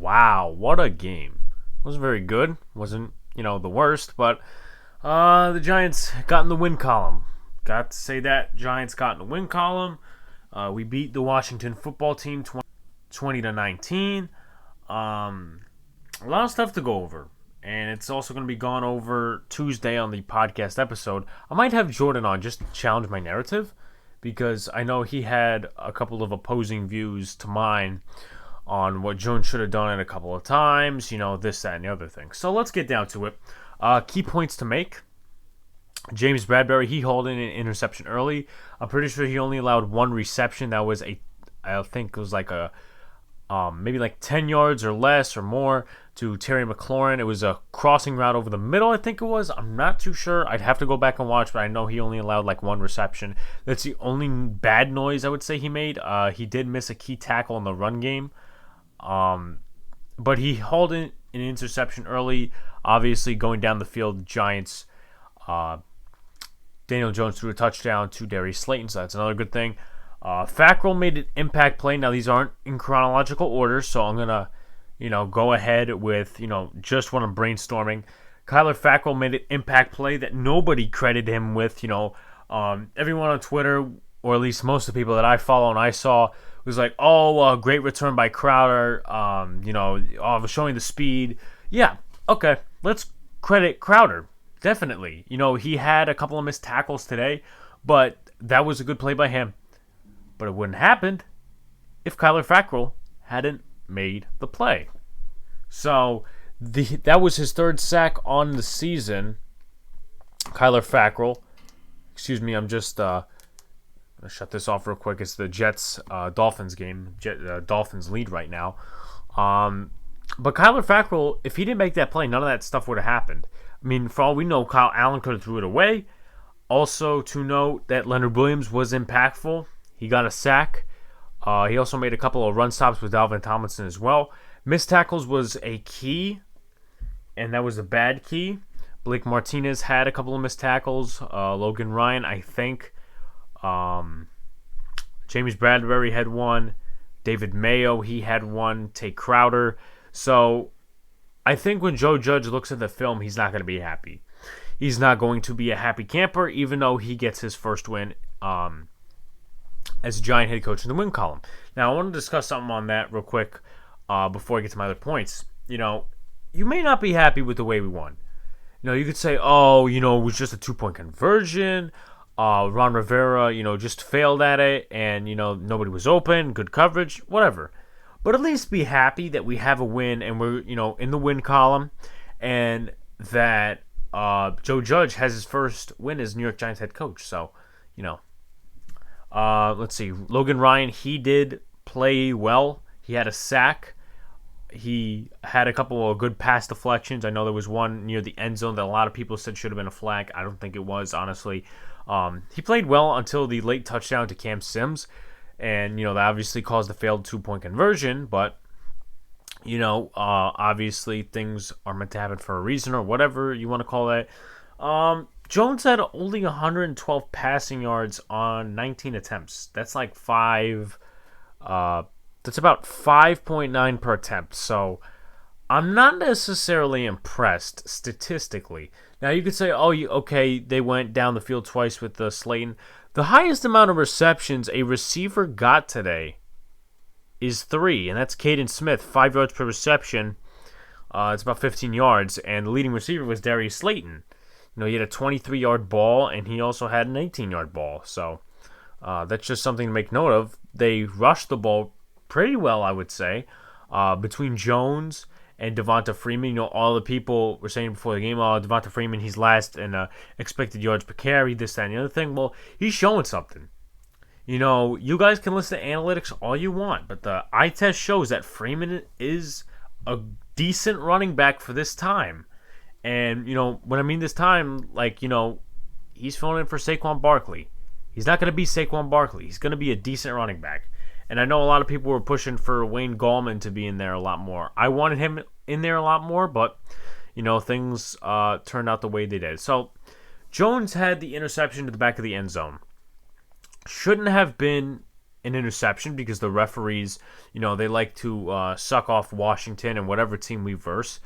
Wow, what a game. Wasn't very good. Wasn't, the worst, but the Giants got in the win column. Got to say that. Giants got in the win column. We beat the Washington football team 20-19. A lot of stuff to go over. And it's also going to be gone over Tuesday on the podcast episode. I might have Jordan on just to challenge my narrative, because I know he had a couple of opposing views to mine on what Jones should have done it a couple of times, this, that, and the other thing. So let's get down to it. Key points to make. James Bradbury, he hauled in an interception early. I'm pretty sure he only allowed one reception. That was I think it was like maybe like 10 yards or less or more to Terry McLaurin. It was a crossing route over the middle, I think it was. I'm not too sure. I'd have to go back and watch, but I know he only allowed like one reception. That's the only bad noise I would say he made. He did miss a key tackle in the run game. But he hauled in an interception early. Obviously, going down the field, Giants, Daniel Jones threw a touchdown to Darius Slayton, so that's another good thing. Fackrell made an impact play. Now, these aren't in chronological order, so I'm going to, go ahead with, just what I'm brainstorming. Kyler Fackrell made an impact play that nobody credited him with. Everyone on Twitter, or at least most of the people that I follow and I saw, was like, great return by Crowder, showing the speed. Yeah, okay, let's credit Crowder, definitely. He had a couple of missed tackles today, but that was a good play by him. But it wouldn't have happened if Kyler Fackrell hadn't made the play. So that was his third sack on the season. Kyler Fackrell. Excuse me, I'm just going to shut this off real quick. It's the Jets-Dolphins game. Dolphins lead right now. But Kyler Fackrell, if he didn't make that play, none of that stuff would have happened. I mean, for all we know, Kyle Allen could have threw it away. Also to note that Leonard Williams was impactful. He got a sack. He also made a couple of run stops with Dalvin Tomlinson as well. Missed tackles was a key, and that was a bad key. Blake Martinez had a couple of missed tackles. Logan Ryan, I think. James Bradbury had one. David Mayo, he had one. Tay Crowder. So I think when Joe Judge looks at the film, he's not going to be happy. He's not going to be a happy camper, even though he gets his first win as a Giant head coach in the win column. Now, I want to discuss something on that real quick before I get to my other points. You may not be happy with the way we won. You could say, it was just a 2-point conversion. Ron Rivera, just failed at it, and, nobody was open, good coverage, whatever. But at least be happy that we have a win, and we're, in the win column, and that Joe Judge has his first win as New York Giants head coach. So, let's see. Logan Ryan, he did play well. He had a sack. He had a couple of good pass deflections. I know there was one near the end zone that a lot of people said should have been a flag. I don't think it was, honestly. He played well until the late touchdown to Cam Sims. And, that obviously caused the failed 2-point conversion. But, obviously things are meant to happen for a reason, or whatever you want to call that. Jones had only 112 passing yards on 19 attempts. That's like that's about 5.9 per attempt. So I'm not necessarily impressed statistically. Now you could say, they went down the field twice with Slayton. The highest amount of receptions a receiver got today is 3, and that's Caden Smith, 5 yards per reception. It's about 15 yards, and the leading receiver was Darius Slayton. He had a 23-yard ball, and he also had an 18-yard ball. So that's just something to make note of. They rushed the ball pretty well, I would say, between Jones and Devonta Freeman. All the people were saying before the game, Devonta Freeman, he's last in expected yards per carry, this, that, and the other thing. Well, he's showing something. You guys can listen to analytics all you want, but the eye test shows that Freeman is a decent running back for this time. And, when I mean this time, he's filling in for Saquon Barkley. He's not going to be Saquon Barkley. He's going to be a decent running back. And I know a lot of people were pushing for Wayne Gallman to be in there a lot more. I wanted him in there a lot more, but, things turned out the way they did. So, Jones had the interception to the back of the end zone. Shouldn't have been an interception because the referees, they like to suck off Washington and whatever team we verse.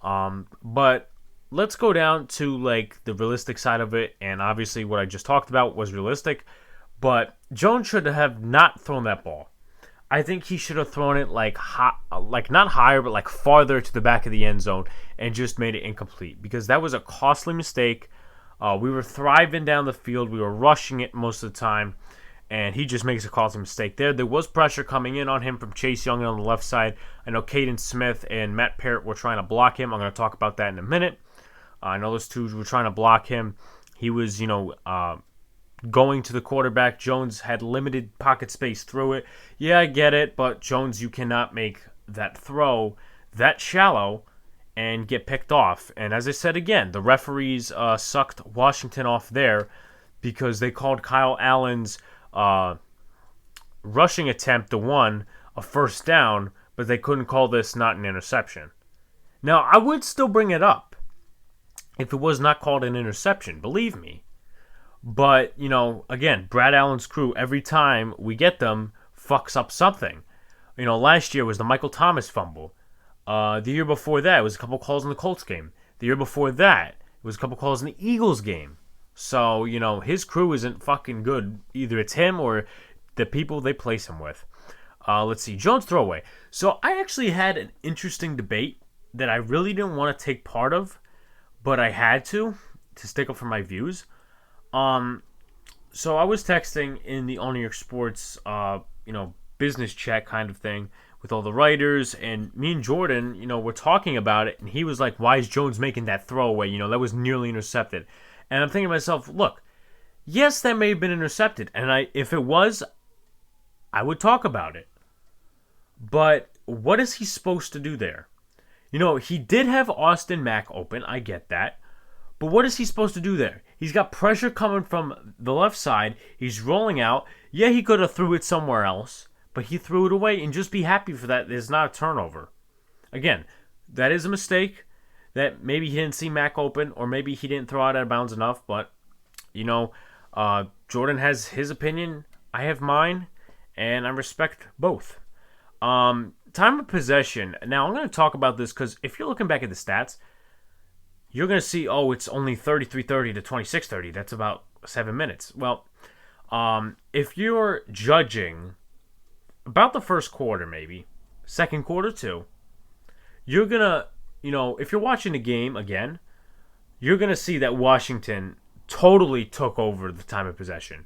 But let's go down to like the realistic side of it, and obviously what I just talked about was realistic. But Jones should have not thrown that ball. I think he should have thrown it like not higher, but like farther to the back of the end zone and just made it incomplete because that was a costly mistake. We were thriving down the field. We were rushing it most of the time, and he just makes a costly mistake there. There was pressure coming in on him from Chase Young on the left side. I know Caden Smith and Matt Parrott were trying to block him. I'm going to talk about that in a minute. I know those two were trying to block him. He was, going to the quarterback. Jones had limited pocket space through it. Yeah, I get it, but Jones, you cannot make that throw that shallow and get picked off. And as I said again, the referees sucked Washington off there because they called Kyle Allen's rushing attempt a first down, but they couldn't call this not an interception. Now, I would still bring it up if it was not called an interception, believe me. But, again, Brad Allen's crew, every time we get them, fucks up something. Last year was the Michael Thomas fumble. The year before that, it was a couple calls in the Colts game. The year before that, it was a couple calls in the Eagles game. So, his crew isn't fucking good. Either it's him or the people they place him with. Let's see, Jones throwaway. So I actually had an interesting debate that I really didn't want to take part of, but I had to stick up for my views. So I was texting in the All New York Sports, business chat kind of thing with all the writers, and me and Jordan, were talking about it, and he was like, why is Jones making that throwaway? That was nearly intercepted. And I'm thinking to myself, look, yes, that may have been intercepted, and if it was, I would talk about it. But what is he supposed to do there? He did have Austin Mack open, I get that. But what is he supposed to do there? He's got pressure coming from the left side. He's rolling out. Yeah, he could have threw it somewhere else, but he threw it away, and just be happy for that. It's not a turnover. Again, that is a mistake that maybe he didn't see Mac open, or maybe he didn't throw out of bounds enough, but, Jordan has his opinion. I have mine, and I respect both. Time of possession. Now, I'm going to talk about this because if you're looking back at the stats, you're going to see, it's only 33:30 to 26:30. That's about 7 minutes. Well, if you're judging about the first quarter, maybe, second quarter too, you're going to, if you're watching the game again, you're going to see that Washington totally took over the time of possession.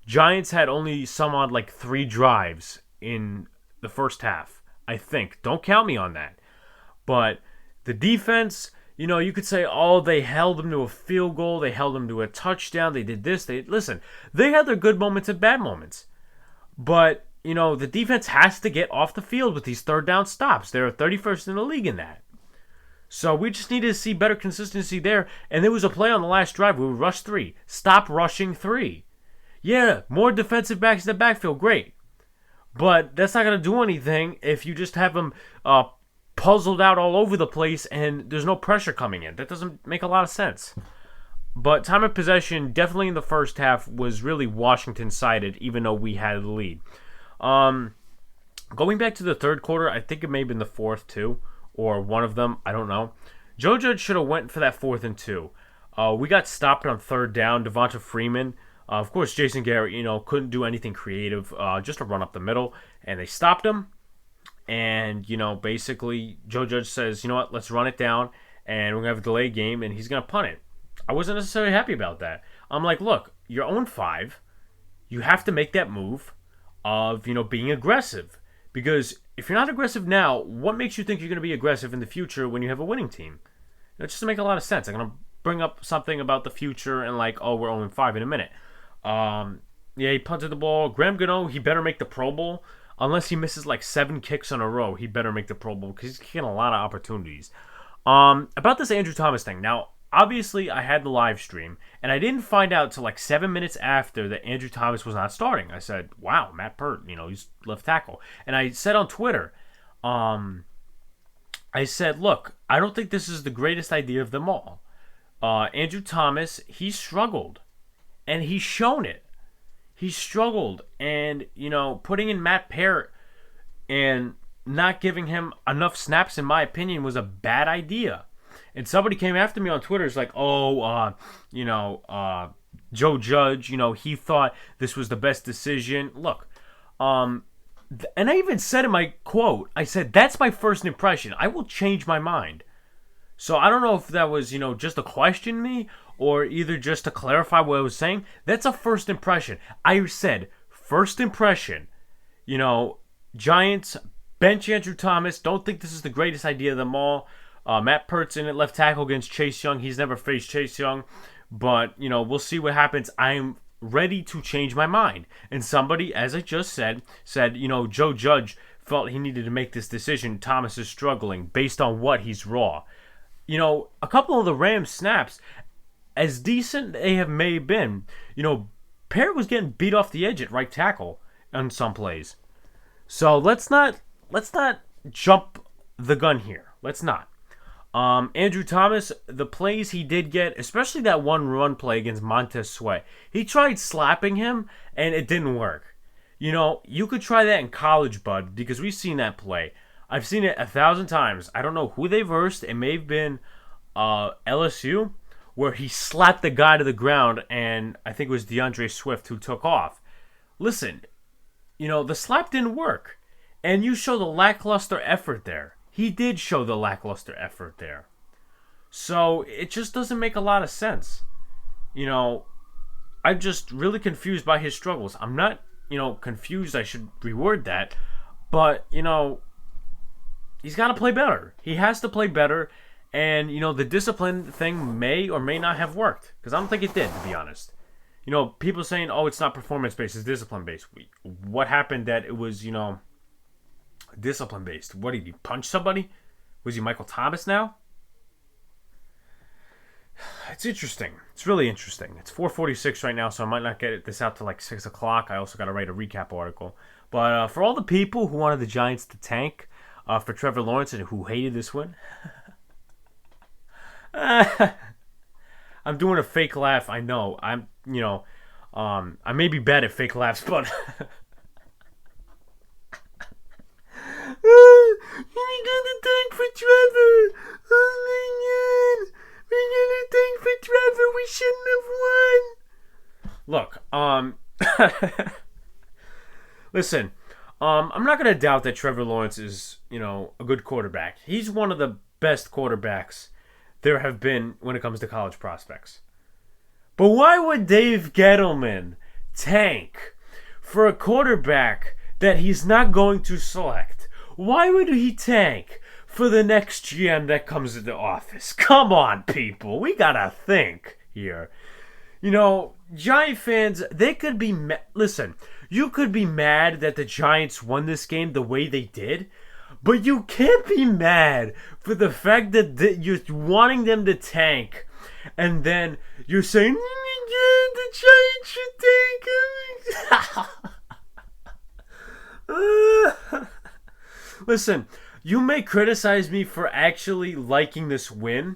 Giants had only some odd like 3 drives in the first half, I think. Don't count me on that. But the defense, you could say, they held them to a field goal. They held them to a touchdown. They did this. Listen, they had their good moments and bad moments. But, the defense has to get off the field with these third down stops. They're 31st in the league in that. So we just needed to see better consistency there. And there was a play on the last drive where we rushed 3. Stop rushing 3. Yeah, more defensive backs in the backfield. Great. But that's not going to do anything if you just have them puzzled out all over the place and there's no pressure coming in. That doesn't make a lot of sense. But time of possession, definitely in the first half, was really Washington-sided, even though we had the lead. Going back to the third quarter, I think it may have been the fourth too, or one of them. I don't know. Joe Judge should have went for that 4th and 2. We got stopped on third down. Devonta Freeman. Of course, Jason Garrett, couldn't do anything creative, just a run up the middle, and they stopped him. And, basically, Joe Judge says, let's run it down, and we're going to have a delayed game, and he's going to punt it. I wasn't necessarily happy about that. I'm like, look, you're 0-5. You have to make that move of, being aggressive. Because if you're not aggressive now, what makes you think you're going to be aggressive in the future when you have a winning team? It just doesn't make a lot of sense. I'm going to bring up something about the future and we're 0-5 in a minute. He punted the ball. Graham Gano, he better make the Pro Bowl. Unless he misses 7 kicks in a row, he better make the Pro Bowl because he's getting a lot of opportunities. About this Andrew Thomas thing. Now, obviously, I had the live stream, and I didn't find out till 7 minutes after that Andrew Thomas was not starting. I said, wow, Matt Pert, he's left tackle. And I said on Twitter, I said, look, I don't think this is the greatest idea of them all. Andrew Thomas, he struggled, and he's shown it. he struggled. And, putting in Matt Parrott and not giving him enough snaps, in my opinion, was a bad idea. And somebody came after me on Twitter. It's like, Joe Judge, he thought this was the best decision. Look, and I even said in my quote, I said, that's my first impression. I will change my mind. So I don't know if that was, just to question me or either just to clarify what I was saying. That's a first impression. I said, first impression, Giants bench Andrew Thomas. Don't think this is the greatest idea of them all. Matt Peart's in at left tackle against Chase Young. He's never faced Chase Young. But, we'll see what happens. I'm ready to change my mind. And somebody, as I just said, Joe Judge felt he needed to make this decision. Thomas is struggling based on what? He's raw. A couple of the Rams snaps, as decent they have may have been, Parrott was getting beat off the edge at right tackle on some plays. So let's not jump the gun here. Let's not. Andrew Thomas, the plays he did get, especially that one run play against Montez Sweat, he tried slapping him, and it didn't work. You could try that in college, bud, because we've seen that play. I've seen it 1,000 times. I don't know who they versed. It may have been LSU, where he slapped the guy to the ground, and I think it was DeAndre Swift who took off. Listen, the slap didn't work, and you show the lackluster effort there. He did show the lackluster effort there. So it just doesn't make a lot of sense. I'm just really confused by his struggles. I'm not, confused. I should reword that. But, he's got to play better. He has to play better. And, the discipline thing may or may not have worked. Because I don't think it did, to be honest. People saying, oh, it's not performance-based, it's discipline-based. What happened that it was, discipline-based? What, did he punch somebody? Was he Michael Thomas now? It's interesting. It's really interesting. It's 4:46 right now, so I might not get this out till like 6 o'clock. I also got to write a recap article. But for all the people who wanted the Giants to tank for Trevor Lawrence and who hated this win, I'm doing a fake laugh. I know. I may be bad at fake laughs, but we got to tank for Trevor. Oh my God. We got to tank for Trevor. We shouldn't have won. Look, listen, I'm not going to doubt that Trevor Lawrence is, a good quarterback. He's one of the best quarterbacks there have been when it comes to college prospects. But why would Dave Gettleman tank for a quarterback that he's not going to select? Why would he tank for the next GM that comes into office? Come on, people. We gotta think here. Giant fans, they could be... Listen, you could be mad that the Giants won this game the way they did, but you can't be mad for the fact that you're wanting them to tank, and then you're saying, oh my God, the Giants should tank. Listen, you may criticize me for actually liking this win.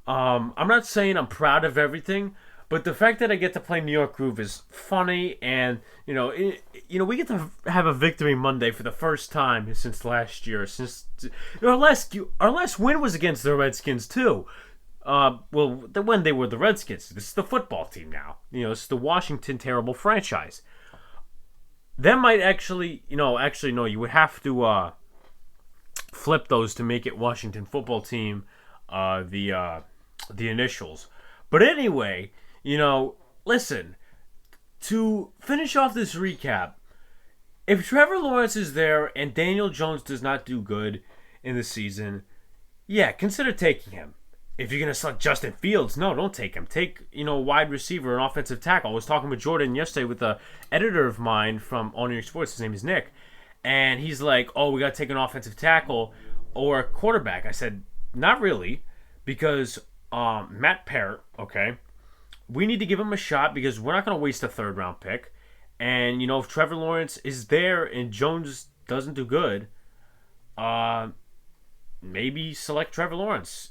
I'm not saying I'm proud of everything, but the fact that I get to play New York Groove is funny, and we get to have a victory Monday for the first time since last year. Since our last win was against the Redskins too. When they were the Redskins. This is the football team now. This is the Washington terrible franchise. That might actually no. You would have to flip those to make it Washington football team. The initials. But anyway, listen, to finish off this recap, if Trevor Lawrence is there and Daniel Jones does not do good in the season, yeah, consider taking him. If you're going to select Justin Fields, no, don't take him. Take, a wide receiver, an offensive tackle. I was talking with Jordan yesterday with an editor of mine from All New York Sports. His name is Nick. And he's like, oh, we got to take an offensive tackle or a quarterback. I said, not really, because Matt Parrott, okay, we need to give him a shot because we're not going to waste a third-round pick. And, if Trevor Lawrence is there and Jones doesn't do good, maybe select Trevor Lawrence.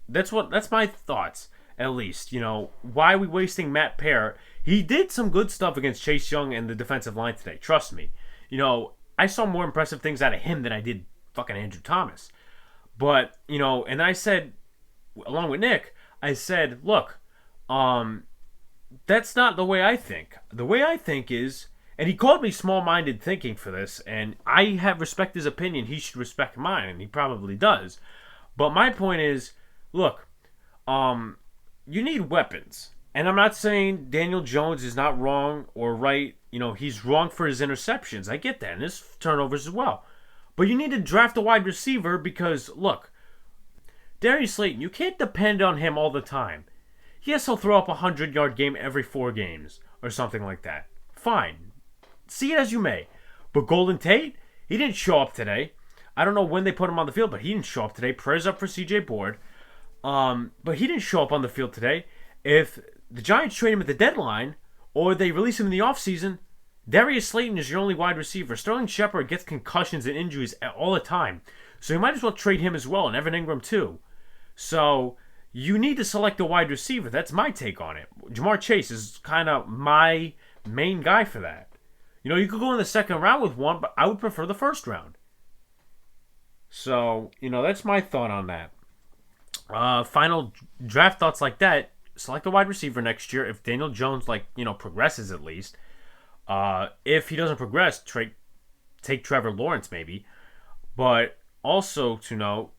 That's my thoughts. at least. Why are we wasting Matt Parrott? He did some good stuff against Chase Young and the defensive line today. Trust me. I saw more impressive things out of him than I did fucking Andrew Thomas. But, and I said, along with Nick, I said, look, that's not the way I think. The way I think is, and he called me small-minded thinking for this, and I have respect his opinion. He should respect mine, and he probably does. But my point is, look, you need weapons. And I'm not saying Daniel Jones is not wrong or right. He's wrong for his interceptions. I get that, and his turnovers as well. But you need to draft a wide receiver because, look, Darius Slayton, you can't depend on him all the time. Yes, he'll throw up a 100-yard game every 4 games or something like that. Fine. See it as you may. But Golden Tate, he didn't show up today. I don't know when they put him on the field, but he didn't show up today. Prayers up for CJ Board. But he didn't show up on the field today. If the Giants trade him at the deadline or they release him in the offseason, Darius Slayton is your only wide receiver. Sterling Shepard gets concussions and injuries all the time. So you might as well trade him as well, and Evan Ingram too. So you need to select a wide receiver. That's my take on it. Jamar Chase is kind of my main guy for that. You could go in the second round with one, but I would prefer the first round. So, that's my thought on that. Final draft thoughts like that. Select a wide receiver next year if Daniel Jones, progresses at least. If he doesn't progress, take Trevor Lawrence maybe. But also to know,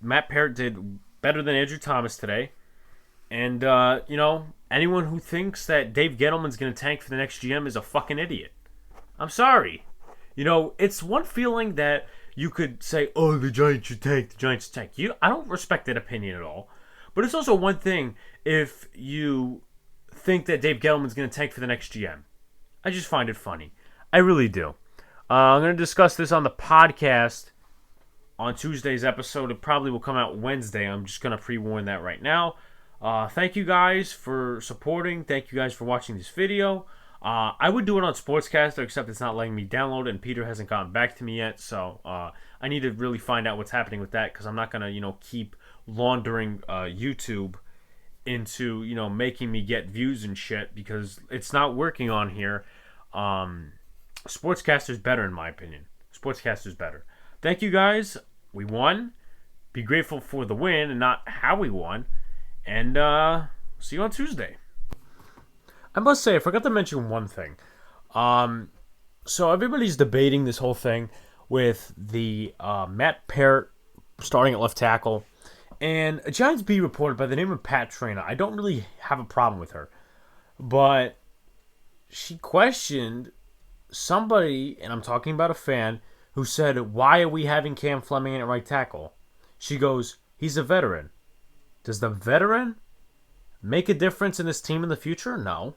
Matt Parrott did better than Andrew Thomas today. And, anyone who thinks that Dave Gettleman's going to tank for the next GM is a fucking idiot. I'm sorry. It's one feeling that you could say, oh, the Giants should tank, I don't respect that opinion at all. But it's also one thing if you think that Dave Gettleman's going to tank for the next GM. I just find it funny. I really do. I'm going to discuss this on the podcast on Tuesday's episode. It probably will come out Wednesday. I'm just going to pre-warn that right now. Thank you guys for supporting. Thank you guys for watching this video. I would do it on Sportscaster, except it's not letting me download it, and Peter hasn't gotten back to me yet. So I need to really find out what's happening with that, because I'm not going to, keep laundering YouTube into, making me get views and shit, because it's not working on here. Sportscaster's better, in my opinion. Sportscaster's better. Thank you guys. We won. Be grateful for the win and not how we won. And see you on Tuesday. I must say, I forgot to mention one thing. So everybody's debating this whole thing with the Matt Parrott starting at left tackle. And a Giants beat reporter by the name of Pat Traina. I don't really have a problem with her. But she questioned somebody, and I'm talking about a fan, who said, why are we having Cam Fleming in at right tackle? She goes, he's a veteran. Does the veteran make a difference in this team in the future? No.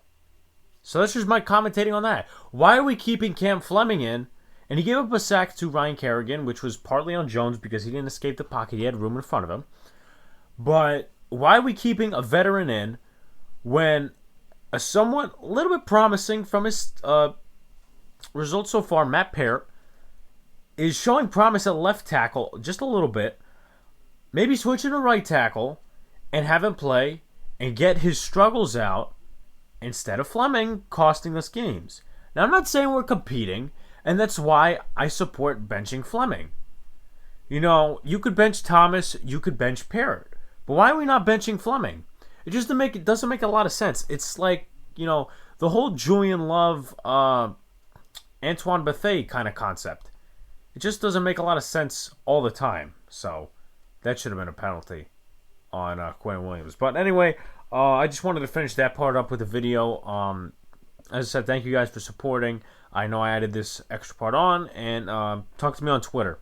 So that's just my commentating on that. Why are we keeping Cam Fleming in? And he gave up a sack to Ryan Kerrigan, which was partly on Jones because he didn't escape the pocket. He had room in front of him. But why are we keeping a veteran in when a somewhat a little bit promising from his results so far, Matt Parrott, is showing promise at left tackle just a little bit. Maybe switching to right tackle and have him play and get his struggles out instead of Fleming costing us games. Now, I'm not saying we're competing, and that's why I support benching Fleming. You could bench Thomas, you could bench Parrott. But why are we not benching Fleming? It doesn't make a lot of sense. It's like, the whole Julian Love, Antoine Bethea kind of concept. It just doesn't make a lot of sense all the time. So that should have been a penalty on Quinn Williams. But anyway, I just wanted to finish that part up with the video. As I said, thank you guys for supporting. I know I added this extra part on, and talk to me on Twitter.